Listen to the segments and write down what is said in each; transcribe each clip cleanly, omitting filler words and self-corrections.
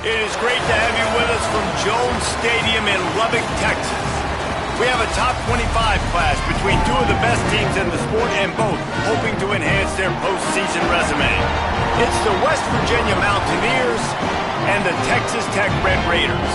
It is great to have you with us from Jones Stadium in Lubbock, Texas. We have a top 25 clash between two of the best teams in the sport and both hoping to enhance their postseason resume. It's the West Virginia Mountaineers and the Texas Tech Red Raiders.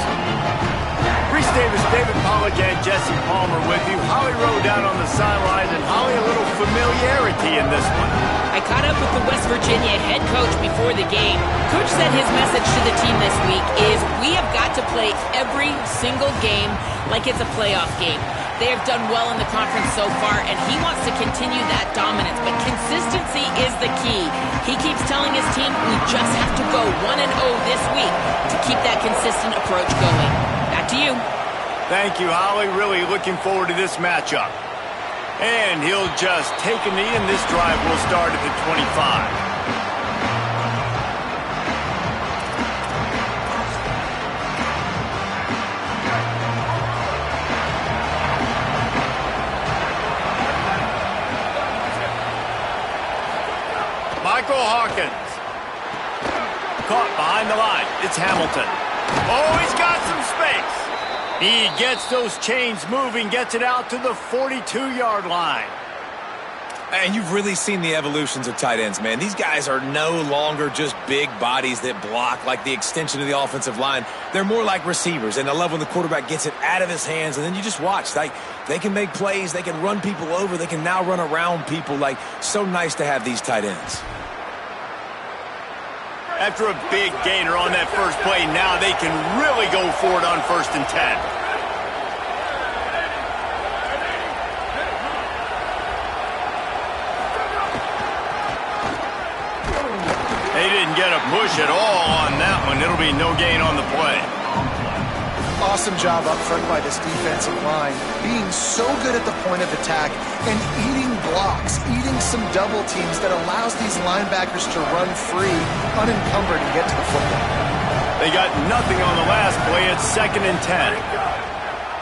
Reese Davis, David Pollack, and Jesse Palmer with you. Holly Rowe down on the sidelines, and Holly, a little familiarity in this one. I caught up with the West Virginia head coach before the game. Coach said his message to the team this week is we have got to play every single game like it's a playoff game. They have done well in the conference so far, and he wants to continue that dominance, but consistency is the key. He keeps telling his team we just have to go 1-0 this week to keep that consistent approach going. Back to you. Thank you, Holly. Really looking forward to this matchup. And he'll just take a knee, and this drive will start at the 25. Michael Hawkins. Caught behind the line. It's Hamilton. Oh, he's got some space. He gets those chains moving, gets it out to the 42-yard line. And you've really seen the evolutions of tight ends, man. These guys are no longer just big bodies that block like the extension of the offensive line. They're more like receivers, and I love when the quarterback gets it out of his hands, and then you just watch. Like, they can make plays. They can run people over. They can now run around people. Like, so nice to have these tight ends. After a big gainer on that first play, now they can really go for it on 1st and 10. They didn't get a push at all on that one. It'll be no gain on the play. Awesome job up front by this defensive line, being so good at the point of attack and eating blocks, eating some double teams that allows these linebackers to run free, unencumbered, and get to the football. They got nothing on the last play. It's 2nd and 10.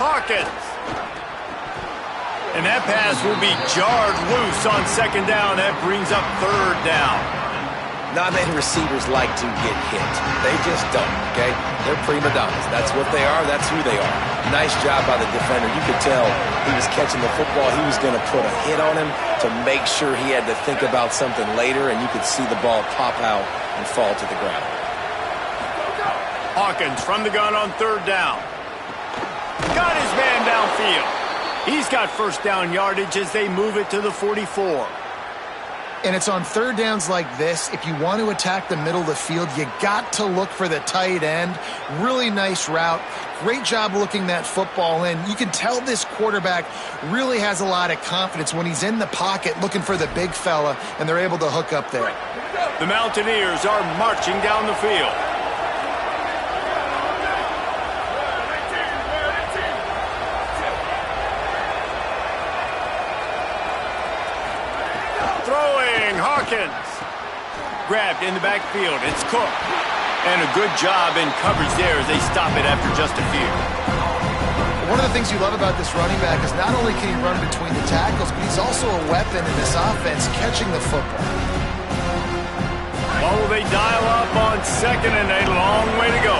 Hawkins. And that pass will be jarred loose on 2nd down. That brings up 3rd down. Not many receivers like to get hit. They just don't, okay? They're prima donnas. That's what they are. That's who they are. Nice job by the defender. You could tell he was catching the football. He was going to put a hit on him to make sure he had to think about something later, and you could see the ball pop out and fall to the ground. Hawkins from the gun on 3rd down. Got his man downfield. He's got 1st down yardage as they move it to the 44. And it's on 3rd downs like this. If you want to attack the middle of the field, you got to look for the tight end. Really nice route. Great job looking that football in. You can tell this quarterback really has a lot of confidence when he's in the pocket looking for the big fella, and they're able to hook up there. The Mountaineers are marching down the field. Hawkins. Grabbed in the backfield. It's Cook. And a good job in coverage there as they stop it after just a few. One of the things you love about this running back is not only can he run between the tackles, but he's also a weapon in this offense catching the football. Oh, they dial up on 2nd and a long way to go.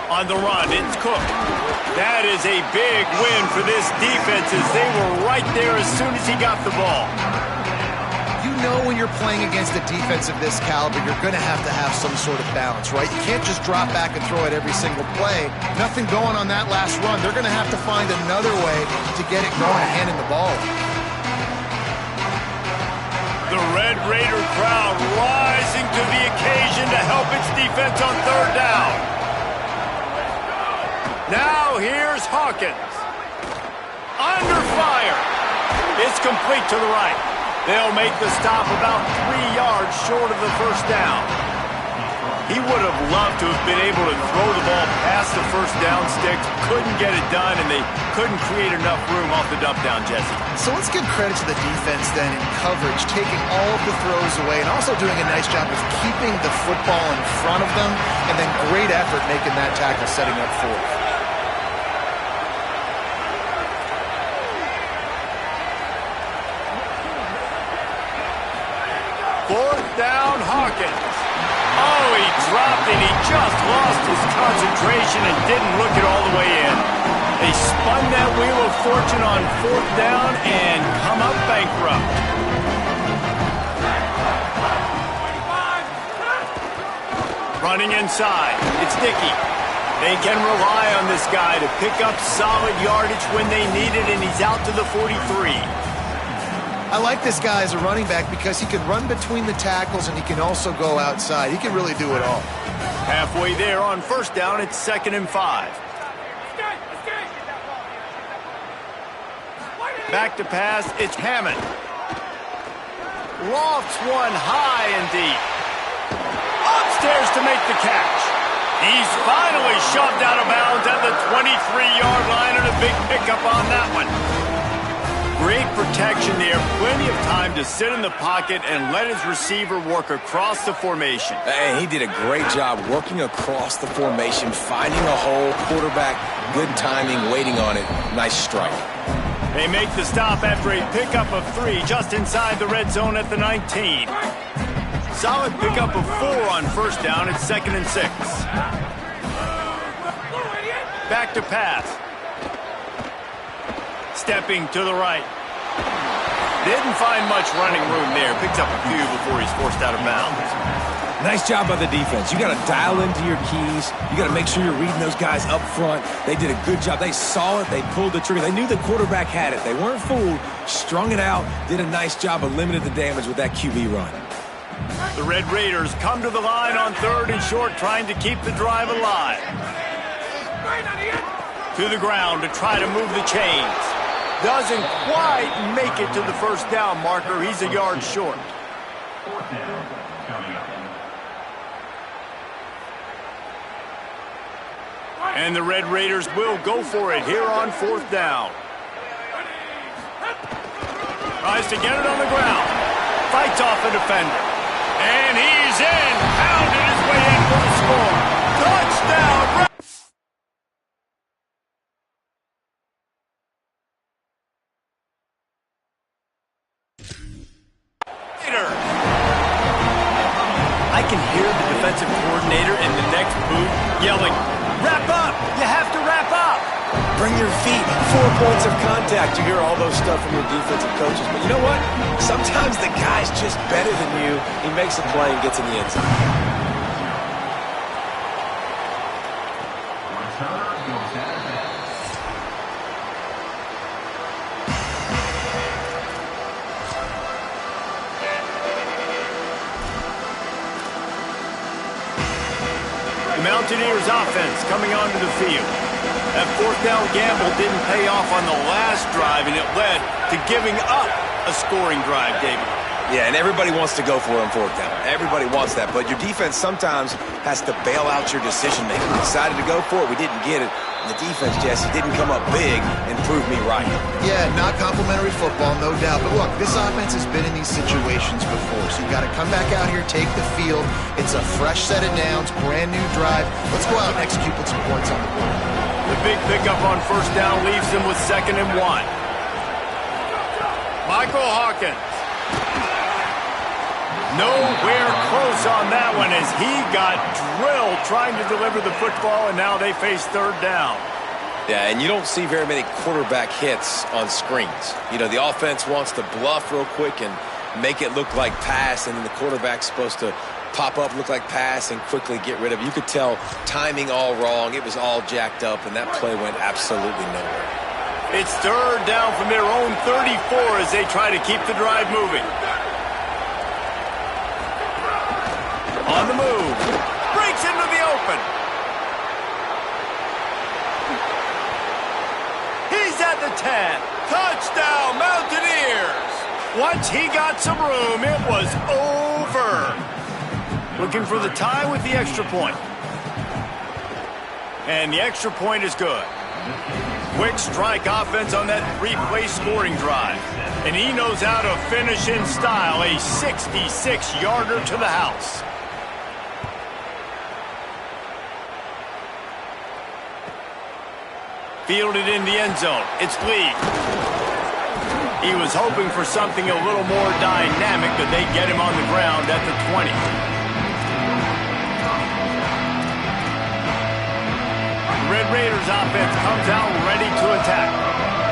On the run, it's Cook. That is a big win for this defense as they were right there as soon as he got the ball. You know when you're playing against a defense of this caliber, you're going to have some sort of balance, right? You can't just drop back and throw it every single play. Nothing going on that last run. They're going to have to find another way to get it going and handing the ball. The Red Raider crowd rising to the occasion to help its defense on 3rd down. Now here's Hawkins. Under fire. It's complete to the right. They'll make the stop about 3 yards short of the 1st down. He would have loved to have been able to throw the ball past the 1st down sticks. Couldn't get it done, and they couldn't create enough room off the dump down, Jesse. So let's give credit to the defense then in coverage, taking all of the throws away and also doing a nice job of keeping the football in front of them, and then great effort making that tackle, setting up 4th. down, Hawkins. Oh, he dropped and he just lost his concentration and didn't look it all the way in. They spun that wheel of fortune on 4th down and come up bankrupt. Running inside, it's Dickey. They can rely on this guy to pick up solid yardage when they need it, and he's out to the 43. I like this guy as a running back because he can run between the tackles and he can also go outside. He can really do it all. Halfway there on 1st down, it's 2nd and 5. Back to pass, it's Hammond. Lofts one high and deep. Upstairs to make the catch. He's finally shoved out of bounds at the 23-yard line, and a big pickup on that one. Great protection there, plenty of time to sit in the pocket and let his receiver work across the formation. And he did a great job working across the formation, finding a hole, quarterback, good timing, waiting on it. Nice strike. They make the stop after a pickup of 3 just inside the red zone at the 19. Solid pickup of 4 on 1st down. It's 2nd and 6. Back to pass. Stepping to the right. Didn't find much running room there. Picks up a few before he's forced out of bounds. Nice job by the defense. You got to dial into your keys. You got to make sure you're reading those guys up front. They did a good job. They saw it. They pulled the trigger. They knew the quarterback had it. They weren't fooled. Strung it out. Did a nice job of limiting the damage with that QB run. The Red Raiders come to the line on 3rd and short, trying to keep the drive alive. To the ground to try to move the chains. Doesn't quite make it to the 1st down marker. He's a yard short. And the Red Raiders will go for it here on 4th down. Tries to get it on the ground. Fights off a defender. And he's in. Pounded his way in for the score. Touchdown. I can hear the defensive coordinator in the next booth yelling, "Wrap up! You have to wrap up!" Bring your feet. 4 points of contact. You hear all those stuff from your defensive coaches. But you know what? Sometimes the guy's just better than you. He makes a play and gets in the end zone. The Mountaineers offense coming onto the field. That 4th down gamble didn't pay off on the last drive, and it led to giving up a scoring drive, David. Yeah, and everybody wants to go for it on 4th down. Everybody wants that, but your defense sometimes has to bail out your decision-making. We decided to go for it. We didn't get it. And the defense, Jesse, didn't come up big and prove me right. Yeah, not complimentary football, no doubt. But look, this offense has been in these situations before, so you got to come back out here, take the field. It's a fresh set of downs, brand new drive. Let's go out and execute with some points on the board. The big pickup on 1st down leaves them with 2nd and 1. Michael Hawkins. Nowhere close on that one as he got drilled trying to deliver the football, and now they face 3rd down. Yeah, and you don't see very many quarterback hits on screens. You know, the offense wants to bluff real quick and make it look like pass, and then the quarterback's supposed to pop up, look like pass, and quickly get rid of it. You could tell timing all wrong. It was all jacked up, and that play went absolutely nowhere. It's 3rd down from their own 34 as they try to keep the drive moving. On the move. Breaks into the open. He's at the 10. Touchdown, Mountaineers. Once he got some room, it was over. Looking for the tie with the extra point. And the extra point is good. Quick strike offense on that 3-play scoring drive. And he knows how to finish in style. A 66-yarder to the house. Fielded in the end zone. It's Lee. He was hoping for something a little more dynamic, but they get him on the ground at the 20. The Red Raiders offense comes out ready to attack.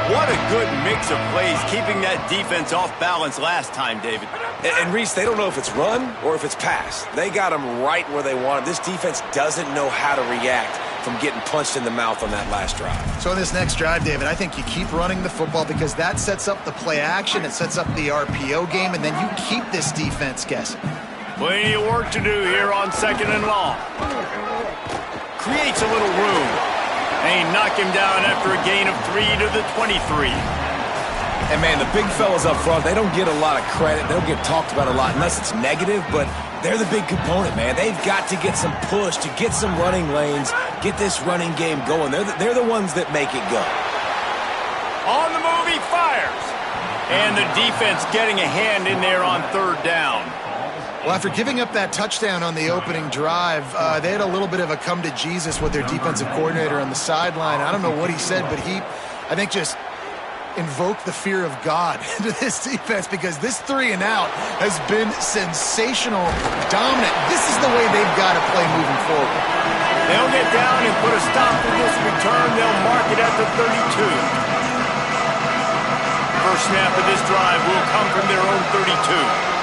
What a good mix of plays, keeping that defense off balance last time, David. And Reese, they don't know if it's run or if it's pass. They got them right where they want them. This defense doesn't know how to react from getting punched in the mouth on that last drive. So in this next drive, David, I think you keep running the football because that sets up the play action, it sets up the RPO game, and then you keep this defense guessing. Plenty of work to do here on 2nd and long. Creates a little room. They knock him down after a gain of 3 to the 23. And, man, the big fellas up front, they don't get a lot of credit. They don't get talked about a lot unless it's negative, but they're the big component, man. They've got to get some push, to get some running lanes, get this running game going. They're the ones that make it go. On the move, he fires. And the defense getting a hand in there on 3rd down. Well, after giving up that touchdown on the opening drive, they had a little bit of a come to Jesus with their defensive coordinator on the sideline. I don't know what he said, but he, I think, just invoked the fear of God into this defense because this 3 and out has been sensational, dominant. This is the way they've got to play moving forward. They'll get down and put a stop to this return. They'll mark it at the 32. First snap of this drive will come from their own 32.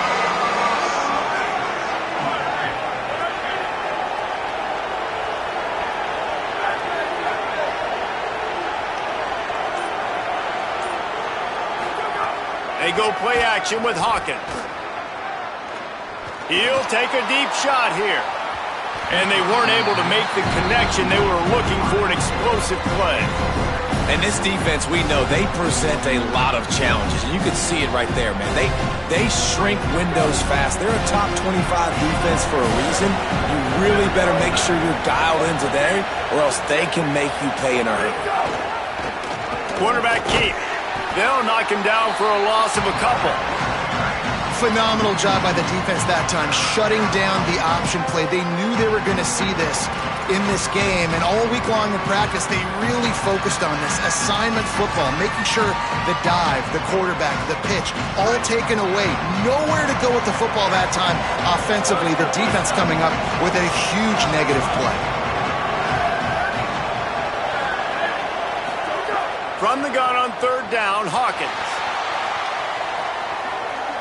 They go play action with Hawkins. He'll take a deep shot here. And they weren't able to make the connection. They were looking for an explosive play. And this defense, we know, they present a lot of challenges. And you can see it right there, man. They shrink windows fast. They're a top 25 defense for a reason. You really better make sure you're dialed in today, or else they can make you pay in a hurry. Quarterback keep. They'll knock him down for a loss of a couple. Phenomenal job by the defense that time, shutting down the option play. They knew they were going to see this in this game, and all week long in practice, they really focused on this assignment football, making sure the dive, the quarterback, the pitch, all taken away. Nowhere to go with the football that time offensively. The defense coming up with a huge negative play. From the gun on 3rd down, Hawkins.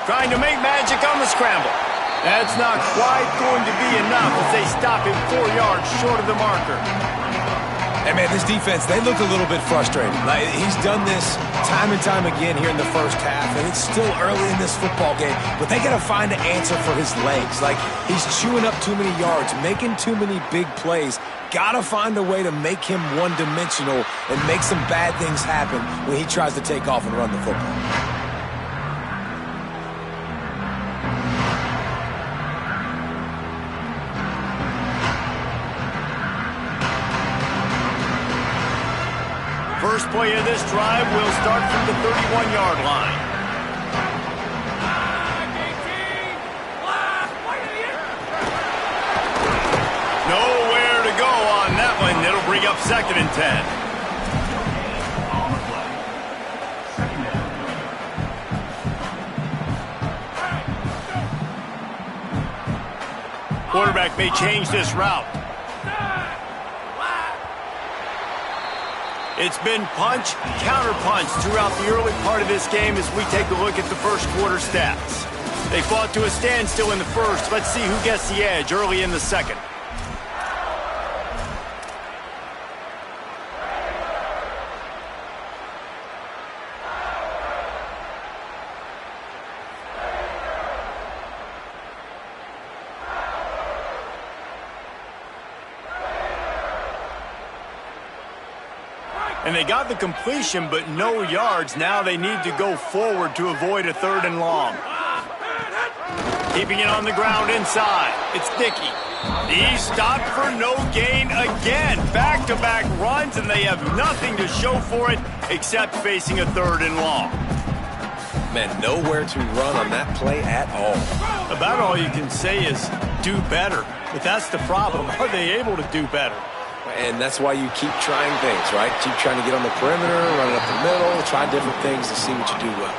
Trying to make magic on the scramble. That's not quite going to be enough as they stop him 4 yards short of the marker. And, man, this defense, they look a little bit frustrated. Like, he's done this time and time again here in the first half, and it's still early in this football game, but they got to find an answer for his legs. Like, he's chewing up too many yards, making too many big plays. Got to find a way to make him one-dimensional and make some bad things happen when he tries to take off and run the football. First play of this drive will start from the 31-yard line. Nowhere to go on that one. It'll bring up 2nd and 10. Quarterback may change this route. It's been punch, counter-punch throughout the early part of this game as we take a look at the first quarter stats. They fought to a standstill in the first. Let's see who gets the edge early in the second. And they got the completion, but no yards. Now they need to go forward to avoid a 3rd and long. Keeping it on the ground inside. It's Dickey. He stopped for no gain again. Back-to-back runs, and they have nothing to show for it except facing a 3rd and long. Man, nowhere to run on that play at all. About all you can say is do better. But that's the problem. Are they able to do better? And that's why you keep trying things, right? Keep trying to get on the perimeter, running up the middle, try different things to see what you do well.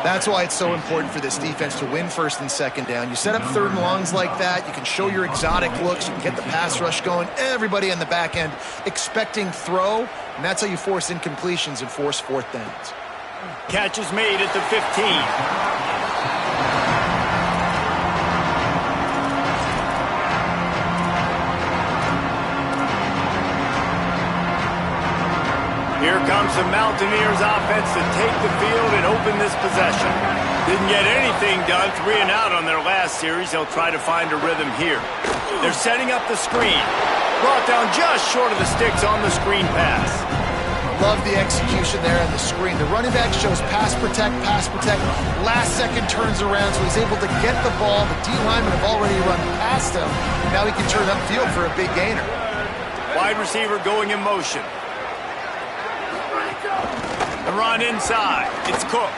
That's why it's so important for this defense to win first and second down. You set up third and longs like that, you can show your exotic looks, you can get the pass rush going, everybody on the back end expecting throw, and that's how you force incompletions and force fourth downs. Catch is made at the 15. Here comes the Mountaineers offense to take the field and open this possession. Didn't get anything done, 3 and out on their last series. They'll try to find a rhythm here. They're setting up the screen. Brought down just short of the sticks on the screen pass. Love the execution there on the screen. The running back shows pass protect, last second turns around, so he's able to get the ball. The D linemen have already run past him. Now he can turn upfield for a big gainer. Wide receiver going in motion. The run inside. It's Cook.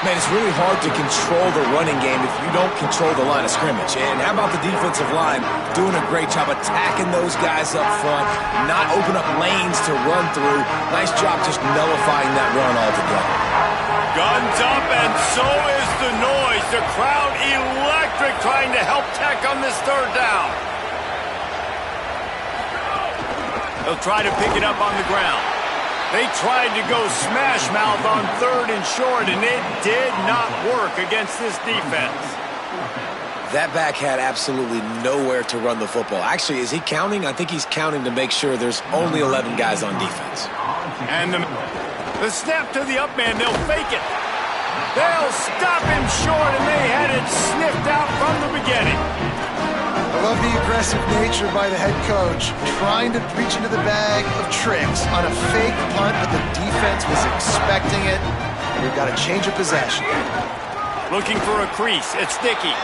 Man, it's really hard to control the running game if you don't control the line of scrimmage. And how about the defensive line doing a great job attacking those guys up front, not open up lanes to run through. Nice job just nullifying that run altogether. Guns up, and so is the noise. The crowd electric trying to help Tech on this third down. They'll try to pick it up on the ground. They tried to go smash mouth on third and short, and it did not work against this defense. That back had absolutely nowhere to run the football. Actually, is he counting? I think he's counting to make sure there's only 11 guys on defense. And the snap to the up man, they'll fake it. They'll stop him short, and they had it sniffed out from the beginning. I love the aggressive nature by the head coach, trying to reach into the bag of tricks on a fake punt, but the defense was expecting it. And we've got a change of possession. Looking for a crease. It's Dickey.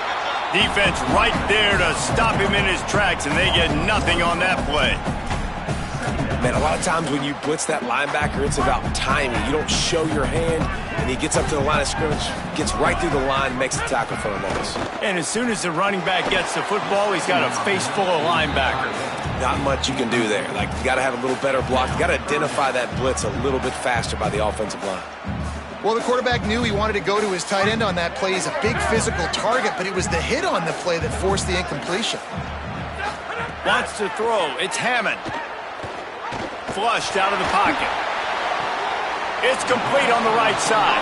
Defense right there to stop him in his tracks, and they get nothing on that play. Man, a lot of times when you blitz that linebacker, it's about timing. You don't show your hand, and he gets up to the line of scrimmage, gets right through the line, makes the tackle for a loss. And as soon as the running back gets the football, he's got a face full of linebackers. Not much you can do there. Like, you got to have a little better block. You got to identify that blitz a little bit faster by the offensive line. Well, the quarterback knew he wanted to go to his tight end on that play. He's a big physical target, but it was the hit on the play that forced the incompletion. Wants to throw. It's Hammond. Flushed out of the pocket. It's complete on the right side.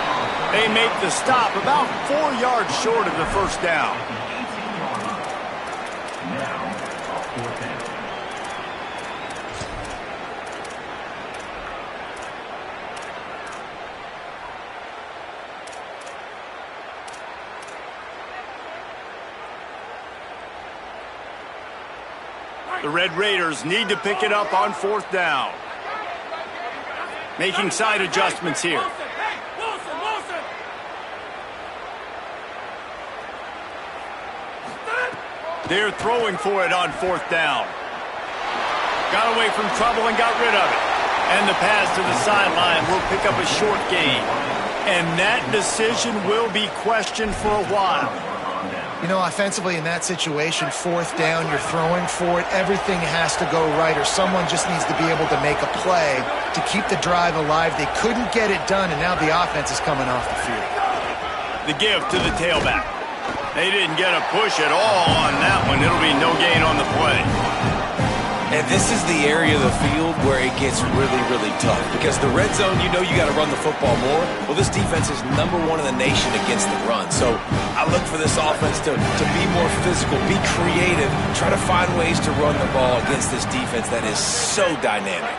They make the stop about 4 yards short of the first down. The Red Raiders need to pick it up on fourth down. Making side adjustments here. They're throwing for it on fourth down. Got away from trouble and got rid of it. And the pass to the sideline will pick up a short gain. And that decision will be questioned for a while. You know, offensively in that situation, fourth down, you're throwing for it. Everything has to go right, or someone just needs to be able to make a play to keep the drive alive. They couldn't get it done, and now the offense is coming off the field. The give to the tailback. They didn't get a push at all on that one. It'll be no gain on the play. And this is the area of the field where it gets really, really tough. Because the red zone, you know you got to run the football more. Well, this defense is #1 in the nation against the run. So I look for this offense to be more physical, be creative, try to find ways to run the ball against this defense that is so dynamic.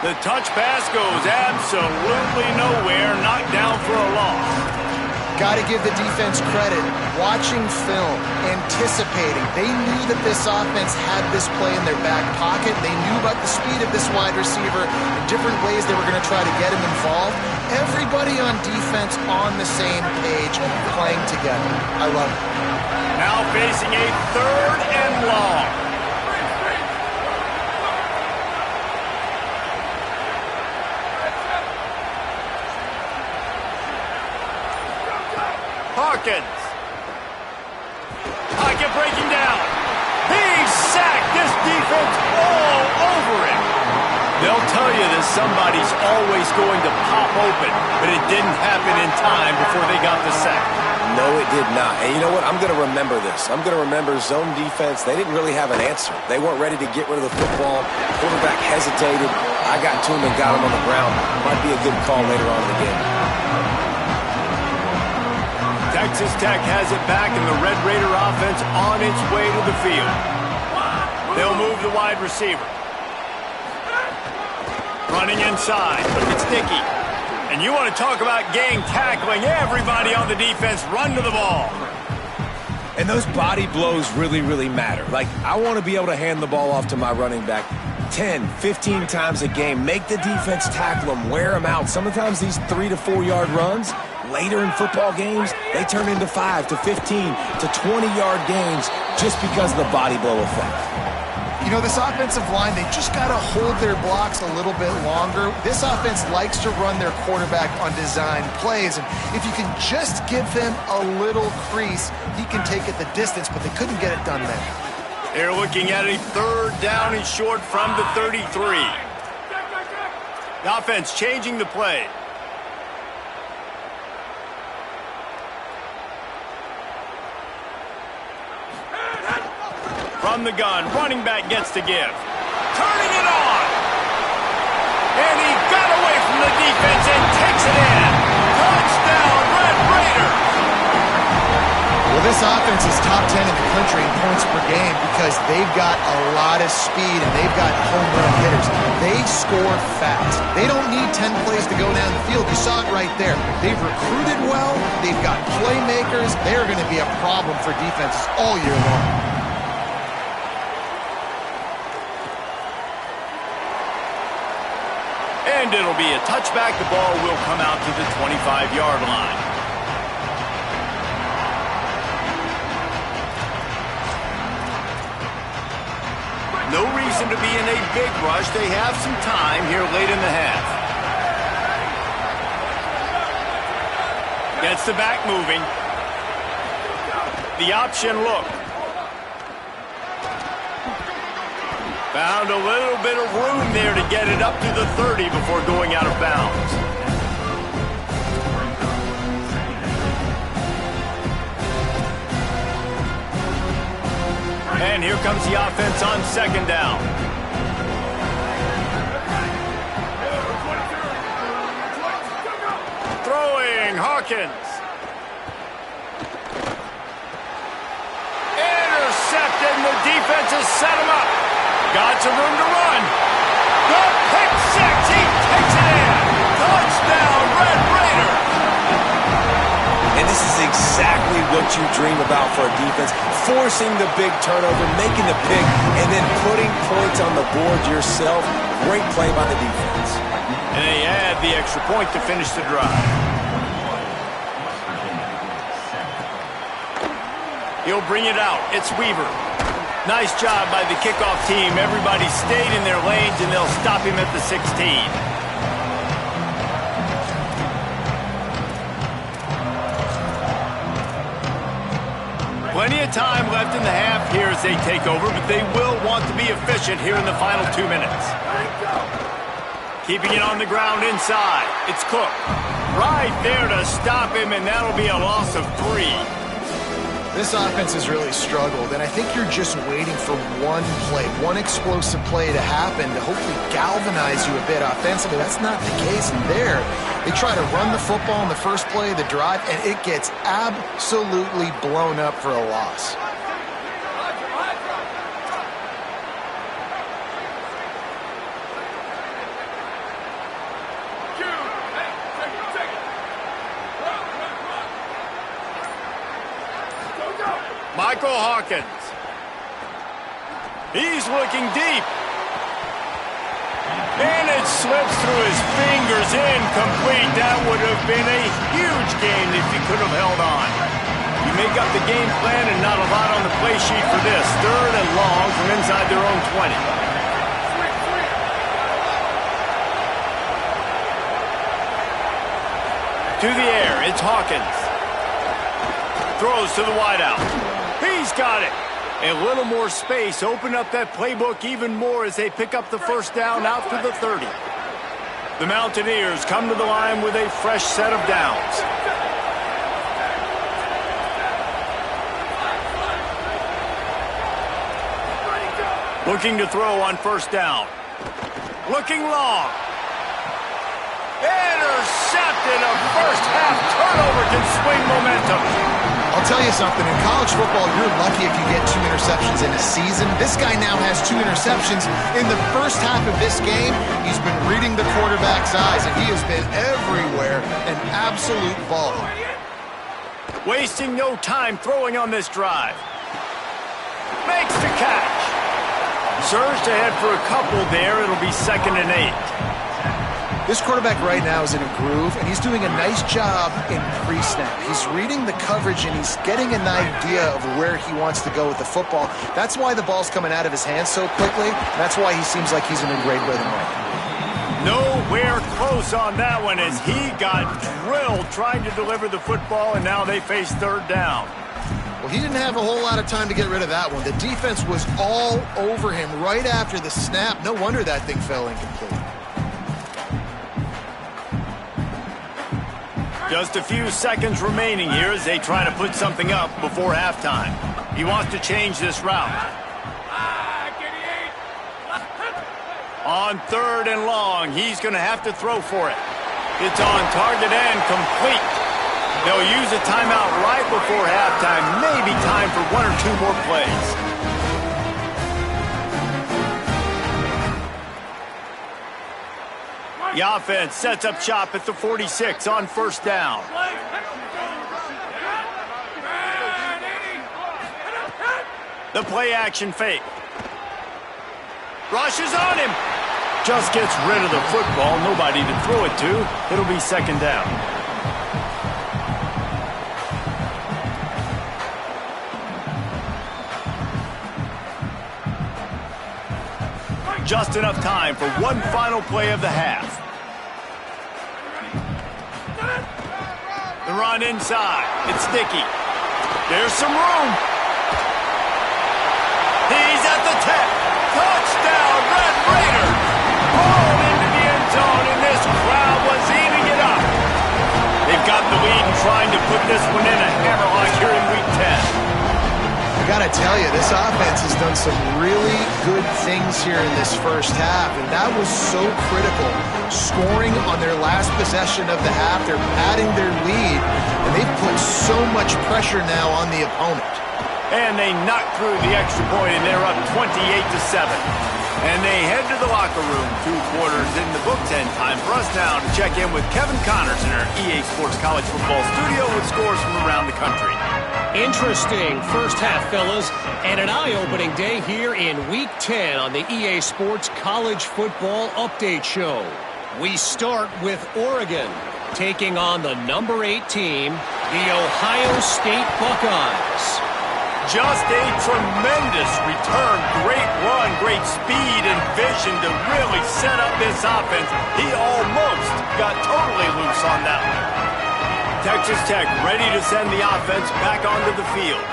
The touch pass goes absolutely nowhere, knocked down for a loss. Got to give the defense credit. Watching film, anticipating. They knew that this offense had this play in their back pocket. They knew about the speed of this wide receiver and different ways they were going to try to get him involved. Everybody on defense on the same page, playing together. I love it. Now facing a third and long. Hawkins. Pocket breaking down. Big sack. This defense because somebody's always going to pop open, but it didn't happen in time before they got the sack. No, it did not. And you know what? I'm going to remember this. I'm going to remember zone defense. They didn't really have an answer. They weren't ready to get rid of the football. Quarterback hesitated. I got to him and got him on the ground. Might be a good call later on in the game. Texas Tech has it back, and the Red Raider offense on its way to the field. They'll move the wide receiver. Running inside, but it's Dickey. And you want to talk about gang tackling, everybody on the defense run to the ball. And those body blows really, really matter. Like, I want to be able to hand the ball off to my running back 10, 15 times a game. Make the defense tackle them, wear them out. Sometimes these 3 to 4 yard runs, later in football games, they turn into 5 to 15 to 20-yard games just because of the body blow effect. You know, this offensive line, they just got to hold their blocks a little bit longer. This offense likes to run their quarterback on design plays, and if you can just give him a little crease, he can take it the distance, but they couldn't get it done then. They're looking at a 3rd down and short from the 33. The offense changing the play. From the gun, running back gets to give. Turning it on! And he got away from the defense and takes it in. Touchdown, Red Raiders! Well, this offense is top 10 in the country in points per game because they've got a lot of speed and they've got home run hitters. They score fast. They don't need 10 plays to go down the field. You saw it right there. They've recruited well. They've got playmakers. They're going to be a problem for defenses all year long. And it'll be a touchback. The ball will come out to the 25-yard line. No reason to be in a big rush. They have some time here late in the half. Gets the back moving. The option look. Found a little bit of room there to get it up to the 30 before going out of bounds. And here comes the offense on 2nd down. Throwing, Hawkins. Intercepted, and the defense has set him up. Got some room to run. The pick six. He takes it in. Touchdown, Red Raiders. And this is exactly what you dream about for a defense. Forcing the big turnover, making the pick, and then putting points on the board yourself. Great play by the defense. And they add the extra point to finish the drive. He'll bring it out. It's Weaver. Nice job by the kickoff team. Everybody stayed in their lanes, and they'll stop him at the 16. Plenty of time left in the half here as they take over, but they will want to be efficient here in the final 2 minutes. Keeping it on the ground inside. It's Cook. Right there to stop him, and that'll be a loss of 3. This offense has really struggled, and I think you're just waiting for one play, one explosive play to happen to hopefully galvanize you a bit offensively. That's not the case in there. They try to run the football in the first play of the drive, and it gets absolutely blown up for a loss. Michael Hawkins. He's looking deep. And it slips through his fingers, incomplete. That would have been a huge gain if he could have held on. You make up the game plan and not a lot on the play sheet for this. 3rd and long from inside their own 20. To the air, it's Hawkins. Throws to the wideout. He's got it. A little more space. Open up that playbook even more as they pick up the 1st down out to the 30. The Mountaineers come to the line with a fresh set of downs. Looking to throw on first down. Looking long. Intercepted. A first half turnover can swing momentum. I'll tell you something. In college football, you're lucky if you get 2 interceptions in a season. This guy now has 2 interceptions. In the first half of this game, he's been reading the quarterback's eyes, and he has been everywhere. An absolute baller. Wasting no time throwing on this drive. Makes the catch. Surged ahead for a couple there. It'll be 2nd and 8. This quarterback right now is in a groove, and he's doing a nice job in pre-snap. He's reading the coverage, and he's getting an idea of where he wants to go with the football. That's why the ball's coming out of his hands so quickly. That's why he seems like he's in a great rhythm right now. Nowhere close on that one as he got drilled trying to deliver the football, and now they face 3rd down. Well, he didn't have a whole lot of time to get rid of that one. The defense was all over him right after the snap. No wonder that thing fell incomplete. Just a few seconds remaining here as they try to put something up before halftime. He wants to change this route. On 3rd and long, he's going to have to throw for it. It's on target and complete. They'll use a timeout right before halftime. Maybe time for 1 or 2 more plays. The offense sets up shop at the 46 on first down. The play action fake. Rushes on him. Just gets rid of the football. Nobody to throw it to. It'll be 2nd down. Just enough time for one final play of the half. The run inside. It's sticky. There's some room. He's at the 10. Touchdown, Red Raiders. Ball into the end zone, and this crowd was eating it up. They've got the lead and trying to put this one in a hammerlock here in Week 10. I got to tell you, this offense has done some really good things here in this first half, and that was so critical. Scoring on their last possession of the half, they're padding their lead, and they've put so much pressure now on the opponent. And they knocked through the extra point, and they're up 28-7. And they head to the locker room. 2 quarters in the books, and time for us now to check in with Kevin Connors in our EA Sports College Football studio with scores from around the country. Interesting first half, fellas, and an eye-opening day here in Week 10 on the EA Sports College Football Update Show. We start with Oregon taking on the number 8 team, the Ohio State Buckeyes. Just a tremendous return. Great run, great speed and vision to really set up this offense. He almost got totally loose on that one. Texas Tech ready to send the offense back onto the field.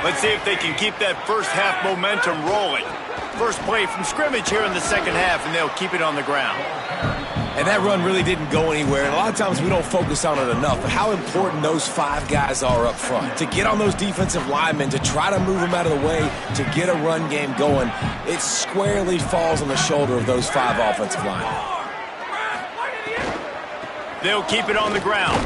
Let's see if they can keep that first half momentum rolling. First play from scrimmage here in the second half, and they'll keep it on the ground. And that run really didn't go anywhere. And a lot of times we don't focus on it enough, but how important those 5 guys are up front. To get on those defensive linemen, to try to move them out of the way, to get a run game going, it squarely falls on the shoulder of those 5 offensive linemen. They'll keep it on the ground.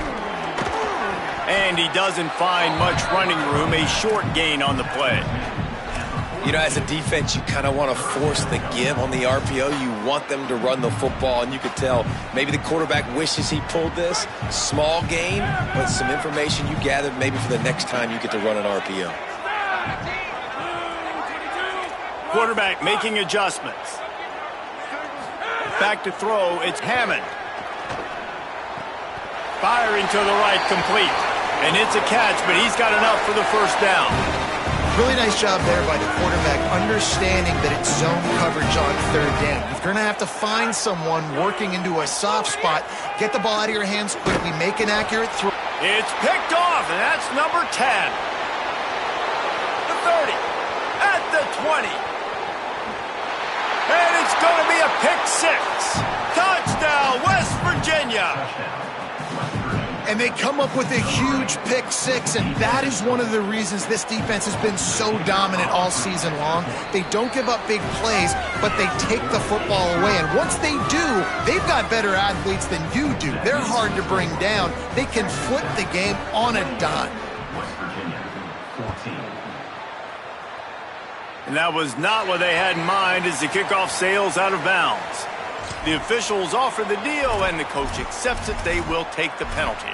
And he doesn't find much running room, a short gain on the play. You know, as a defense, you kind of want to force the give on the RPO. You want them to run the football, and you could tell maybe the quarterback wishes he pulled this. Small gain, but some information you gathered maybe for the next time you get to run an RPO. Quarterback making adjustments. Back to throw, it's Hammond. Firing to the right, complete. And it's a catch, but he's got enough for the first down. Really nice job there by the quarterback, understanding that it's zone coverage on 3rd down. You're going to have to find someone working into a soft spot, get the ball out of your hands quickly, make an accurate throw. It's picked off, and that's number 10. The 30, at the 20. And it's going to be a pick 6. Touchdown, West they come up with a huge pick six, and that is one of the reasons this defense has been so dominant all season long. They don't give up big plays, but they take the football away, and once they do, they've got better athletes than you do. They're hard to bring down. They can flip the game on a dime. And that was not what they had in mind as the kickoff sails out of bounds. The officials offer the deal, and the coach accepts it. They will take the penalty.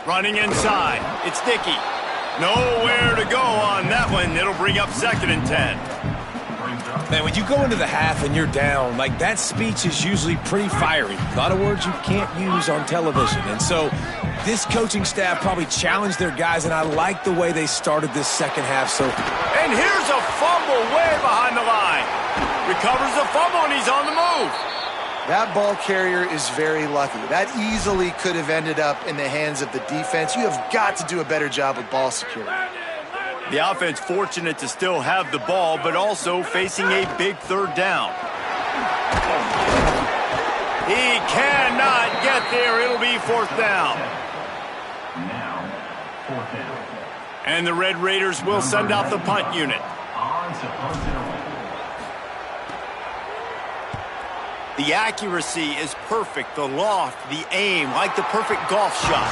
Running inside. It's Dickey. Nowhere to go on that one. It'll bring up 2nd and 10. Man, when you go into the half and you're down, like that speech is usually pretty fiery. A lot of words you can't use on television. And so this coaching staff probably challenged their guys, and I like the way they started this second half. And here's a fumble way behind the line. Recovers the fumble, and he's on the move. That ball carrier is very lucky. That easily could have ended up in the hands of the defense. You have got to do a better job with ball security. The offense fortunate to still have the ball, but also facing a big 3rd down. He cannot get there. It'll be 4th down. Now, 4th down. And the Red Raiders will send out the punt unit. On to punt it away. The accuracy is perfect. The loft, the aim, like the perfect golf shot.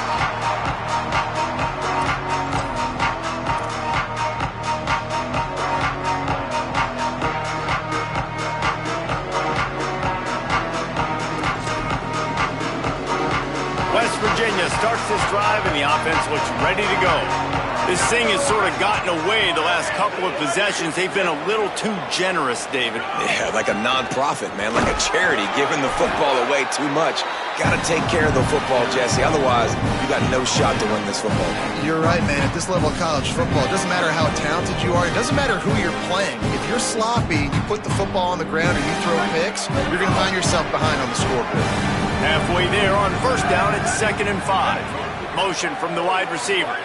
West Virginia starts this drive, and the offense looks ready to go. This thing has sort of gotten away the last couple of possessions. They've been a little too generous, David. Yeah, like a non-profit, man, like a charity, giving the football away too much. Got to take care of the football, Jesse. Otherwise, you got no shot to win this football game. You're right, man. At this level of college football, it doesn't matter how talented you are. It doesn't matter who you're playing. If you're sloppy, you put the football on the ground and you throw picks, you're going to find yourself behind on the scoreboard. Halfway there on 1st down, it's 2nd and 5. Motion from the wide receiver.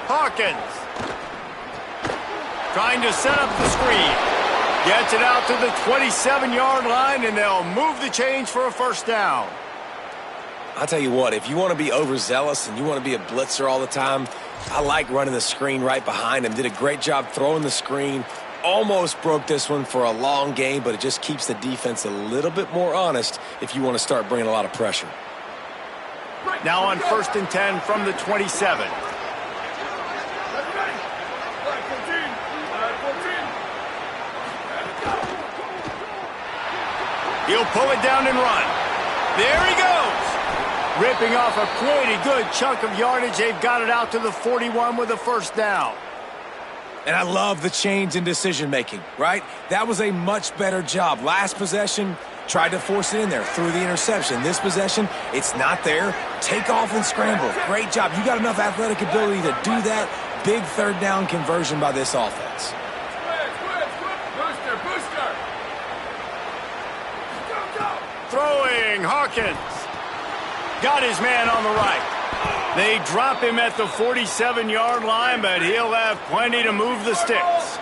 Hawkins trying to set up the screen. Gets it out to the 27-yard line, and they'll move the chains for a 1st down. I'll tell you what, if you want to be overzealous and you want to be a blitzer all the time, I like running the screen right behind him. Did a great job throwing the screen. Almost broke this one for a long game, but it just keeps the defense a little bit more honest if you want to start bringing a lot of pressure. Now on 1st and 10 from the 27. He'll pull it down and run. There he goes. Ripping off a pretty good chunk of yardage. They've got it out to the 41 with a 1st down. And I love the change in decision-making, right? That was a much better job. Last possession, tried to force it in there, threw the interception. This possession, it's not there. Take off and scramble. Great job. You got enough athletic ability to do that. Big 3rd down conversion by this offense. Throwing, Hawkins. Got his man on the right. They drop him at the 47-yard line, but he'll have plenty to move the sticks.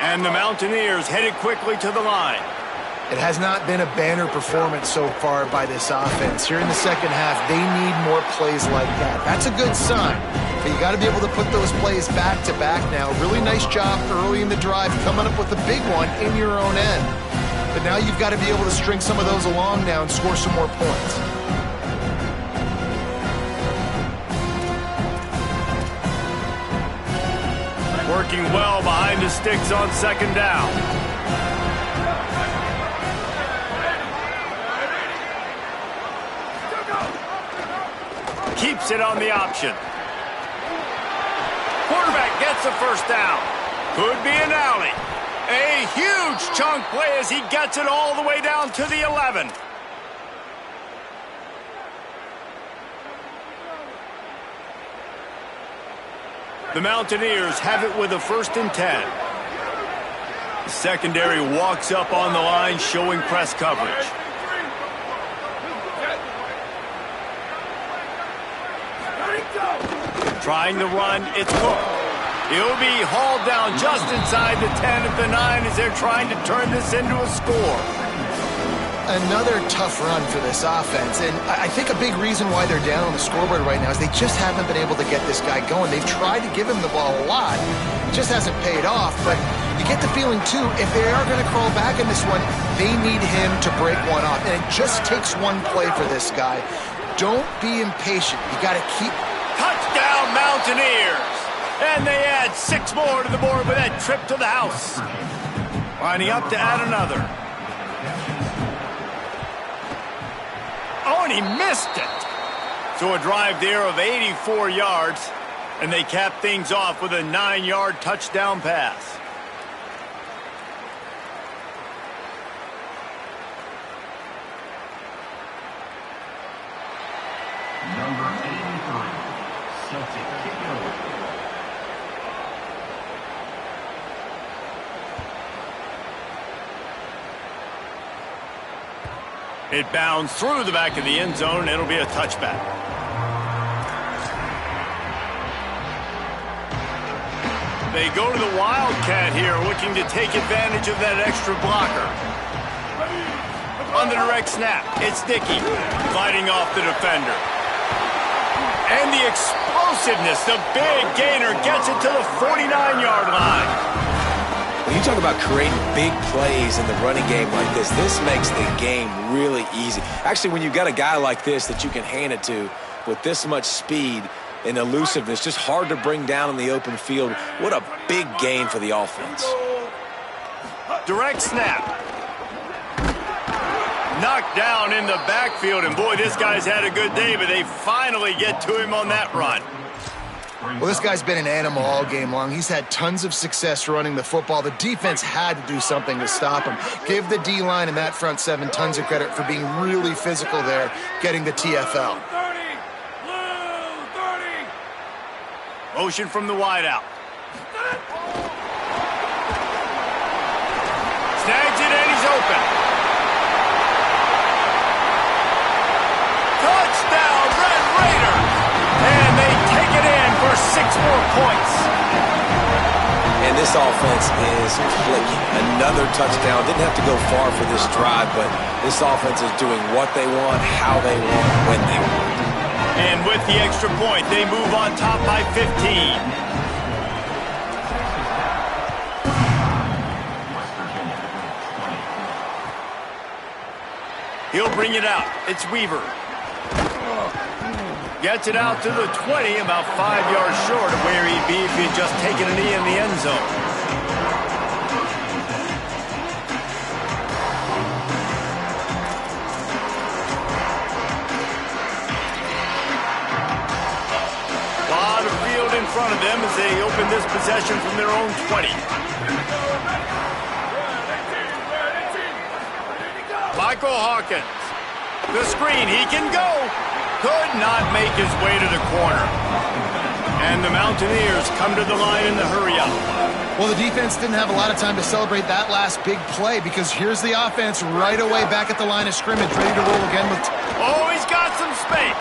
And the Mountaineers headed quickly to the line. It has not been a banner performance so far by this offense. Here in the second half, they need more plays like that. That's a good sign. But you got to be able to put those plays back to back now. Really nice job early in the drive coming up with a big one in your own end. But now you've got to be able to string some of those along now and score some more points. Working well behind the sticks on 2nd down. Keeps it on the option. Quarterback gets a 1st down. Could be an alley. A huge chunk play as he gets it all the way down to the 11. The Mountaineers have it with a 1st and 10. The secondary walks up on the line, showing press coverage. Trying to run, it's Cook. He'll be hauled down just inside the 10 at the 9 as they're trying to turn this into a score. Another tough run for this offense, and I think a big reason why they're down on the scoreboard right now is they just haven't been able to get this guy going. They've tried to give him the ball a lot. It just hasn't paid off, but you get the feeling, too, if they are going to crawl back in this one, they need him to break one off, and it just takes one play for this guy. Don't be impatient. You got to keep... Touchdown, Mountaineers! And they add 6 more to the board with that trip to the house. Lining up to add another. Oh, and he missed it. So a drive there of 84 yards, and they cap things off with a 9-yard touchdown pass. Number 83, Celtic kicking away. It bounds through the back of the end zone. It'll be a touchback. They go to the Wildcat here, looking to take advantage of that extra blocker. On the direct snap, it's Dickey fighting off the defender. And the explosiveness, the big gainer gets it to the 49-yard line. When you talk about creating big plays in the running game like this makes the game really easy. Actually, when you've got a guy like this that you can hand it to with this much speed and elusiveness, just hard to bring down in the open field, what a big gain for the offense. Direct snap. Knocked down in the backfield, and boy, this guy's had a good day, but they finally get to him on that run. Well, this guy's been an animal all game long. He's had tons of success running the football. The defense had to do something to stop him. Give the D-line and that front 7 tons of credit for being really physical there, getting the TFL. 30. Motion from the wideout. Snags it, and he's open. Touchdown, Red Raiders! And they take it in for 6 more points. And this offense is clicking. Another touchdown. Didn't have to go far for this drive, but this offense is doing what they want, how they want, when they want. And with the extra point, they move on top by 15. He'll bring it out. It's Weaver. Gets it out to the 20, about 5 yards short of where he'd be if he'd just taken a knee in the end zone. A lot of field in front of them as they open this possession from their own 20. Michael Hawkins. The screen, he can go. Could not make his way to the corner. And the Mountaineers come to the line in the hurry-up. Well, the defense didn't have a lot of time to celebrate that last big play because here's the offense right away back at the line of scrimmage, ready to roll again with... Oh, he's got some space.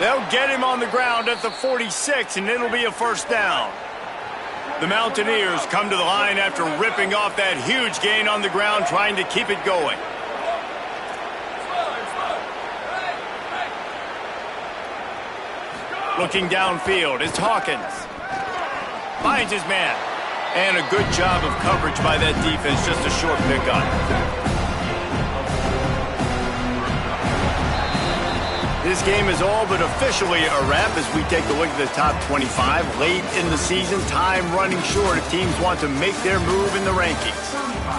They'll get him on the ground at the 46, and it'll be a first down. The Mountaineers come to the line after ripping off that huge gain on the ground, trying to keep it going. Looking downfield, it's Hawkins. Finds his man. And a good job of coverage by that defense, just a short pickup. This game is all but officially a wrap as we take a look at the top 25. Late in the season, time running short if teams want to make their move in the rankings.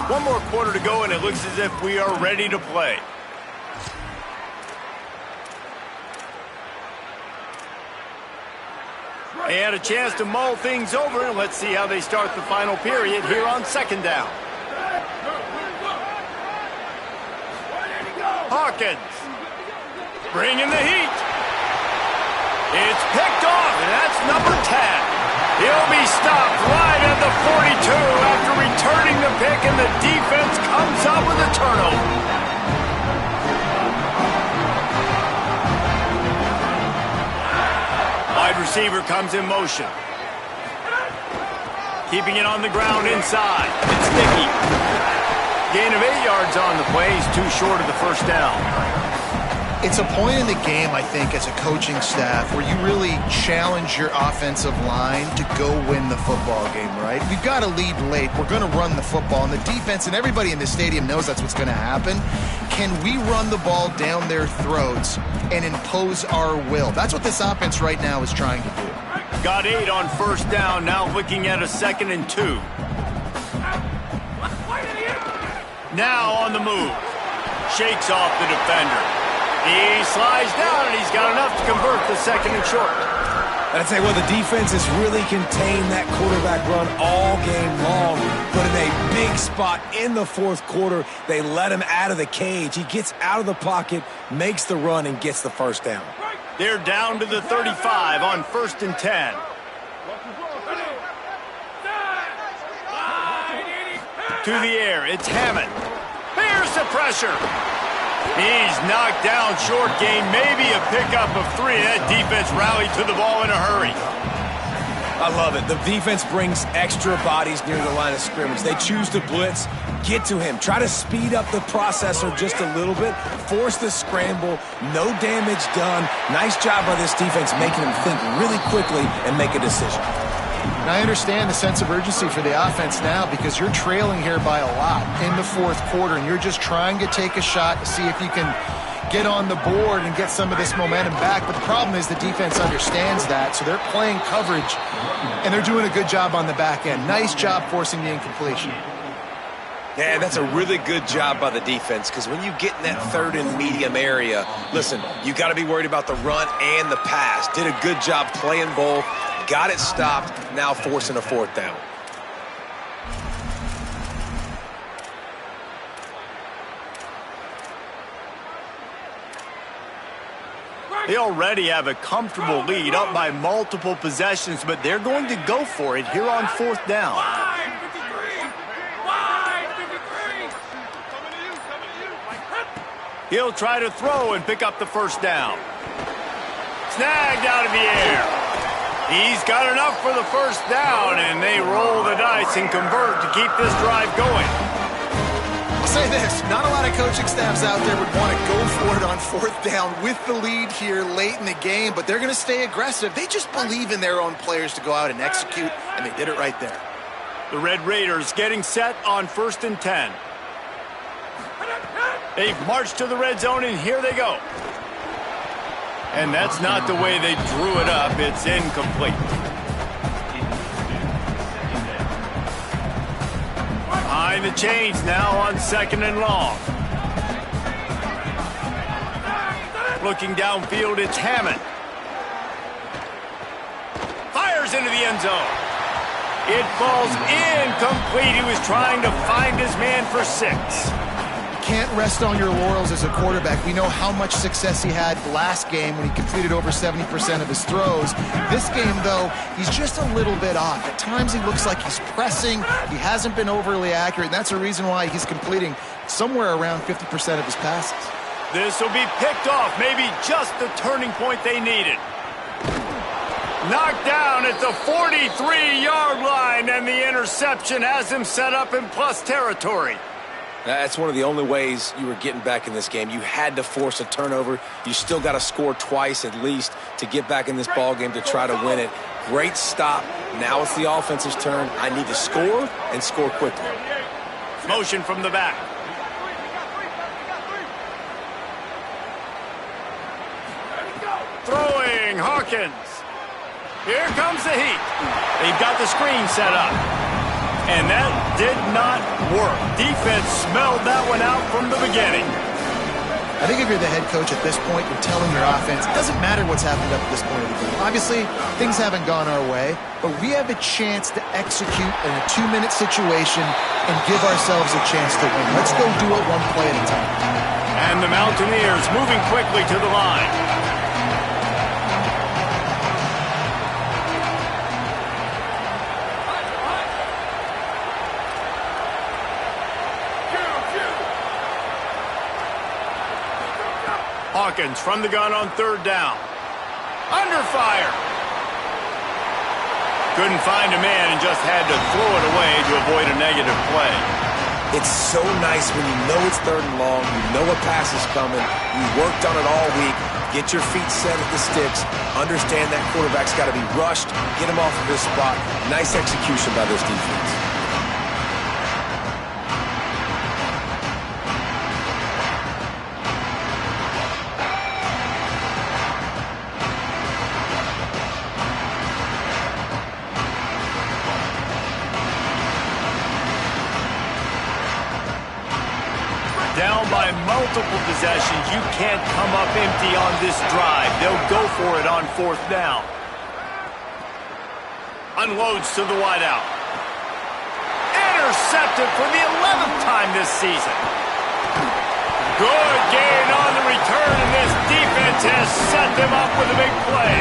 1 more quarter to go, and it looks as if we are ready to play. They had a chance to mull things over, and let's see how they start the final period here on 2nd down. Hawkins bringing the heat. It's picked off, and that's number 10. He'll be stopped right at the 42 after returning the pick, and the defense comes up with a turnover. Wide receiver comes in motion. Keeping it on the ground inside. It's sticky. Gain of 8 yards on the play. He's too short of the first down. It's a point in the game, I think, as a coaching staff where you really challenge your offensive line to go win the football game, right? We've got to lead late. We're going to run the football. And the defense and everybody in the stadium knows that's what's going to happen. Can we run the ball down their throats and impose our will? That's what this offense right now is trying to do. Got 8 on first down. Now looking at a 2nd and 2. Now on the move. Shakes off the defender. He slides down, and he's got enough to convert the 2nd and short. I'd say, well, the defense has really contained that quarterback run all game long, but in a big spot in the fourth quarter, they let him out of the cage. He gets out of the pocket, makes the run, and gets the first down. They're down to the 35 on 1st and 10. To the air, it's Hammond. Here's the pressure. He's knocked down short gain, maybe a pickup of 3. That defense rallied to the ball in a hurry. I love it. The defense brings extra bodies near the line of scrimmage. They choose to blitz, get to him, try to speed up the processor just a little bit, force the scramble, no damage done. Nice job by this defense making him think really quickly and make a decision. And I understand the sense of urgency for the offense now because you're trailing here by a lot in the fourth quarter, and you're just trying to take a shot to see if you can get on the board and get some of this momentum back. But the problem is the defense understands that, so they're playing coverage, and they're doing a good job on the back end. Nice job forcing the incompletion. Yeah, that's a really good job by the defense because when you get in that 3rd and medium area, listen, you got to be worried about the run and the pass. Did a good job playing both. Got it stopped, now forcing a 4th down. They already have a comfortable lead, up by multiple possessions, but they're going to go for it here on 4th down. He'll try to throw and pick up the first down. Snagged out of the air. He's got enough for the first down, and they roll the dice and convert to keep this drive going. I'll say this, not a lot of coaching staffs out there would want to go for it on 4th down with the lead here late in the game, but they're going to stay aggressive. They just believe in their own players to go out and execute, and they did it right there. The Red Raiders getting set on 1st and 10. They've marched to the red zone, and here they go. And that's not the way they drew it up. It's incomplete. Behind the chains now on 2nd and long. Looking downfield, it's Hammond. Fires into the end zone. It falls incomplete. He was trying to find his man for 6. Can't rest on your laurels as a quarterback. We know how much success he had last game when he completed over 70% of his throws. This game, though, he's just a little bit off. At times he looks like he's pressing. He hasn't been overly accurate, and that's a reason why he's completing somewhere around 50% of his passes. This will be picked off, maybe just the turning point they needed. Knocked down at the 43-yard line, and the interception has him set up in plus territory. That's one of the only ways you were getting back in this game. You had to force a turnover. You still got to score twice at least to get back in this ball game to try to win it. Great stop. Now it's the offense's turn. I need to score and score quickly. Motion from the back. Throwing, Hawkins. Here comes the heat. They've got the screen set up. And that did not work. Defense smelled that one out from the beginning. I think if you're the head coach at this point, you're telling your offense, it doesn't matter what's happened up to this point of the game. Obviously, things haven't gone our way, but we have a chance to execute in a 2-minute situation and give ourselves a chance to win. Let's go do it one play at a time. And the Mountaineers moving quickly to the line. Hawkins from the gun on 3rd down. Under fire. Couldn't find a man and just had to throw it away to avoid a negative play. It's so nice when you know it's 3rd and long, you know a pass is coming, you worked on it all week, get your feet set at the sticks, understand that quarterback's got to be rushed, get him off of his spot. Nice execution by this defense. Down by multiple possessions, you can't come up empty on this drive. They'll go for it on 4th down. Unloads to the wideout. Intercepted for the 11th time this season. Good gain on the return, and this defense has set them up with a big play.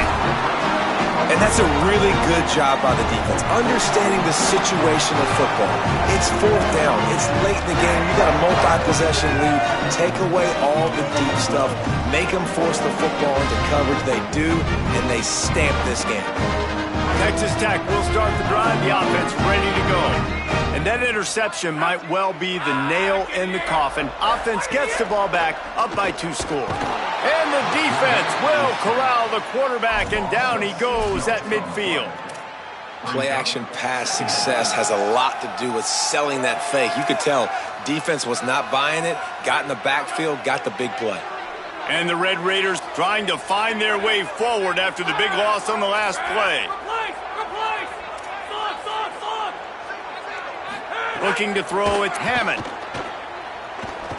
And that's a really good job by the defense, understanding the situation of football. It's 4th down. It's late in the game. You got a multi-possession lead. Take away all the deep stuff. Make them force the football into coverage. They do, and they stamp this game. Texas Tech will start the drive. The offense ready to go. And that interception might well be the nail in the coffin. Offense gets the ball back, up by 2 scores. And the defense will corral the quarterback, and down he goes at midfield. Play-action pass success has a lot to do with selling that fake. You could tell defense was not buying it, got in the backfield, got the big play. And the Red Raiders trying to find their way forward after the big loss on the last play. Looking to throw, it's Hammond.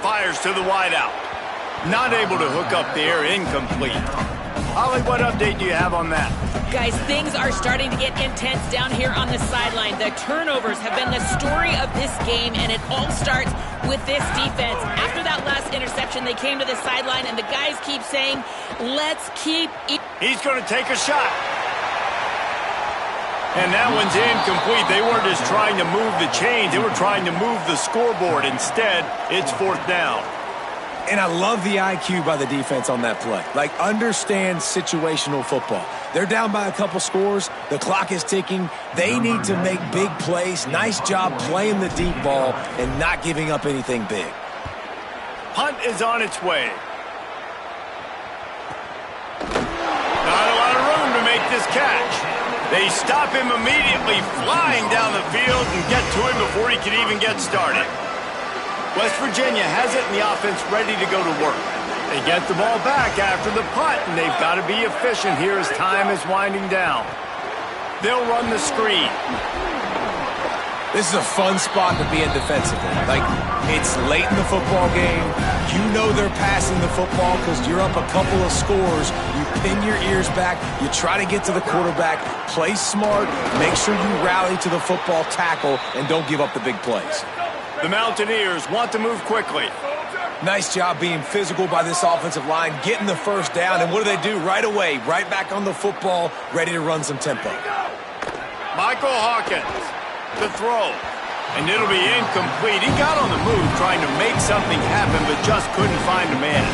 Fires to the wideout. Not able to hook up there, incomplete. Holly, what update do you have on that? Guys, things are starting to get intense down here on the sideline. The turnovers have been the story of this game, and it all starts with this defense. After that last interception, they came to the sideline, and the guys keep saying, let's keep it. He's going to take a shot. And that one's incomplete. They weren't just trying to move the chains. They were trying to move the scoreboard. Instead, it's 4th down. And I love the IQ by the defense on that play. Like, understand situational football. They're down by a couple scores. The clock is ticking. They need to make big plays. Nice job playing the deep ball and not giving up anything big. Punt is on its way. Not a lot of room to make this catch. They stop him immediately, flying down the field, and get to him before he can even get started. West Virginia has it, and the offense ready to go to work. They get the ball back after the punt, and they've got to be efficient here as time is winding down. They'll run the screen. This is a fun spot to be in defensively. Like, it's late in the football game. You know they're passing the football because you're up a couple of scores. You pin your ears back. You try to get to the quarterback. Play smart. Make sure you rally to the football tackle and don't give up the big plays. The Mountaineers want to move quickly. Nice job being physical by this offensive line, getting the 1st down. And what do? Right away, right back on the football, ready to run some tempo. Michael Hawkins, the throw. And it'll be incomplete. He got on the move trying to make something happen, but just couldn't find a man.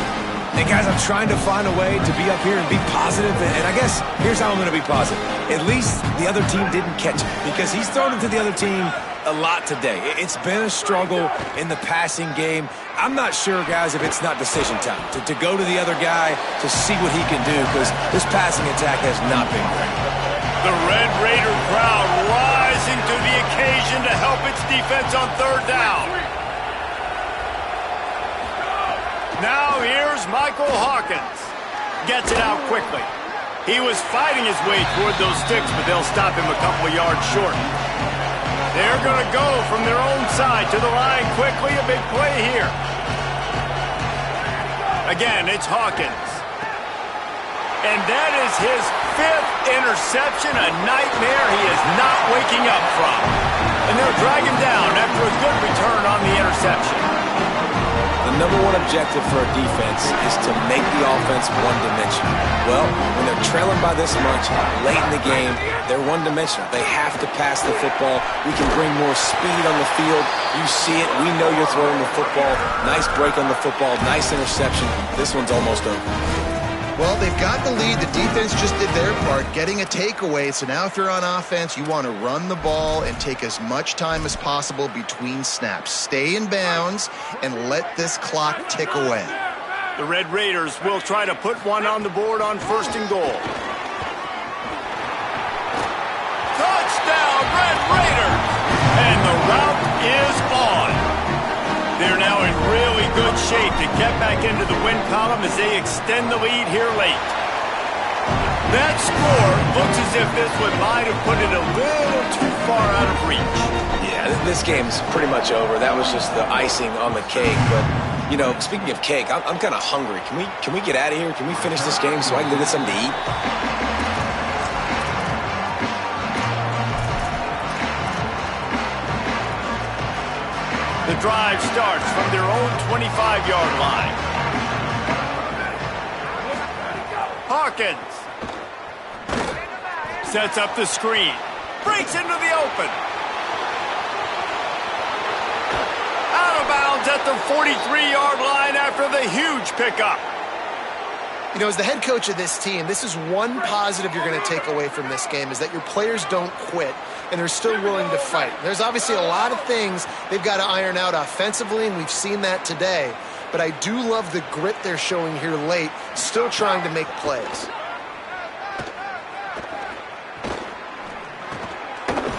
And guys, I'm trying to find a way to be up here and be positive. And I guess here's how I'm going to be positive. At least the other team didn't catch it because he's thrown it to the other team a lot today. It's been a struggle in the passing game. I'm not sure, guys, if it's not decision time to go to the other guy to see what he can do because this passing attack has not been great. The Red Raider crowd rising to the occasion to help its defense on 3rd down. Now here's Michael Hawkins. Gets it out quickly. He was fighting his way toward those sticks, but they'll stop him a couple of yards short. They're going to go from their own side to the line quickly. A big play here. Again, it's Hawkins. And that is his 5th interception, a nightmare he is not waking up from. And they'll drag him down after a good return on the interception. The number one objective for a defense is to make the offense one-dimensional. Well, when they're trailing by this much, late in the game, they're one-dimensional. They have to pass the football. We can bring more speed on the field. You see it. We know you're throwing the football. Nice break on the football. Nice interception. This one's almost over. Well, they've got the lead. The defense just did their part, getting a takeaway. So now if you're on offense, you want to run the ball and take as much time as possible between snaps. Stay in bounds and let this clock tick away. The Red Raiders will try to put one on the board on 1st and goal. Touchdown, Red Raiders! And the route is on. They're now in really good shape to get back into the win column as they extend the lead here late. That score looks as if this one might have put it a little too far out of reach. Yeah, this game's pretty much over. That was just the icing on the cake. But, you know, speaking of cake, I'm kind of hungry. Can we get out of here? Can we finish this game so I can go get something to eat? The drive starts from their own 25-yard line. Hawkins sets up the screen. Breaks into the open. Out of bounds at the 43-yard line after the huge pickup. You know, as the head coach of this team, this is one positive you're going to take away from this game, is that your players don't quit and they're still willing to fight. There's obviously a lot of things they've got to iron out offensively, and we've seen that today. But I do love the grit they're showing here late, still trying to make plays.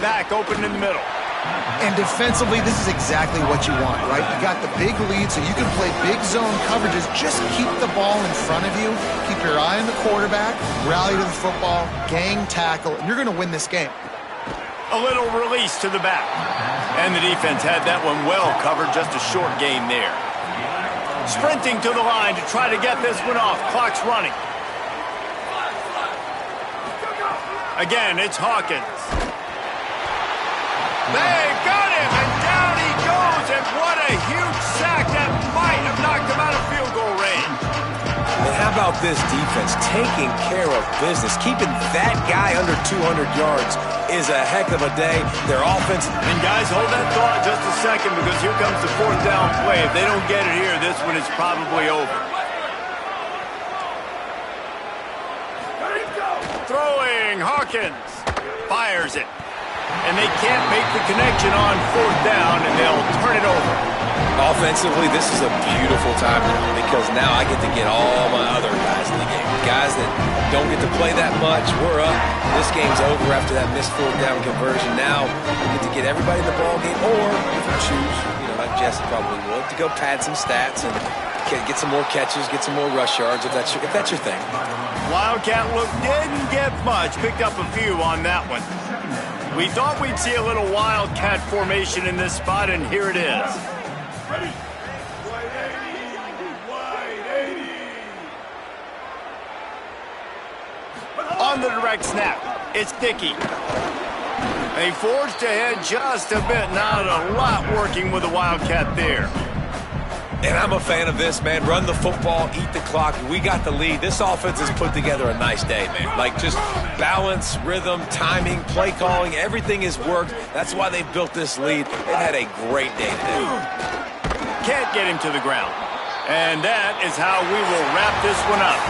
Back open in the middle. And defensively, this is exactly what you want, right? You got the big lead, so you can play big zone coverages. Just keep the ball in front of you. Keep your eye on the quarterback. Rally to the football. Gang tackle. And you're going to win this game. A little release to the back. And the defense had that one well covered. Just a short gain there. Sprinting to the line to try to get this one off. Clock's running. Again, it's Hawkins. They've got him, and down he goes, and what a huge sack that might have knocked him out of field goal range. And how about this defense taking care of business? Keeping that guy under 200 yards is a heck of a day. Their offense... And guys, hold that thought just a second, because here comes the 4th down play. If they don't get it here, this one is probably over. Throwing, Hawkins fires it. And they can't make the connection on 4th down, and they'll turn it over. Offensively, this is a beautiful time now, because now I get to get all my other guys in the game. Guys that don't get to play that much, we're up. This game's over after that missed 4th down conversion. Now we get to get everybody in the ball game, or if we choose, you know, like Jesse probably would, to go pad some stats and get some more catches, get some more rush yards, if that's your thing. Wildcat look didn't get much. Picked up a few on that one. We thought we'd see a little Wildcat formation in this spot, and here it is. On the direct snap, it's Dickey. They forged ahead just a bit, not a lot working with the Wildcat there. And I'm a fan of this, man. Run the football, eat the clock. We got the lead. This offense has put together a nice day, man. Like, just balance, rhythm, timing, play calling, everything has worked. That's why they've built this lead. They've had a great day today. Can't get him to the ground. And that is how we will wrap this one up.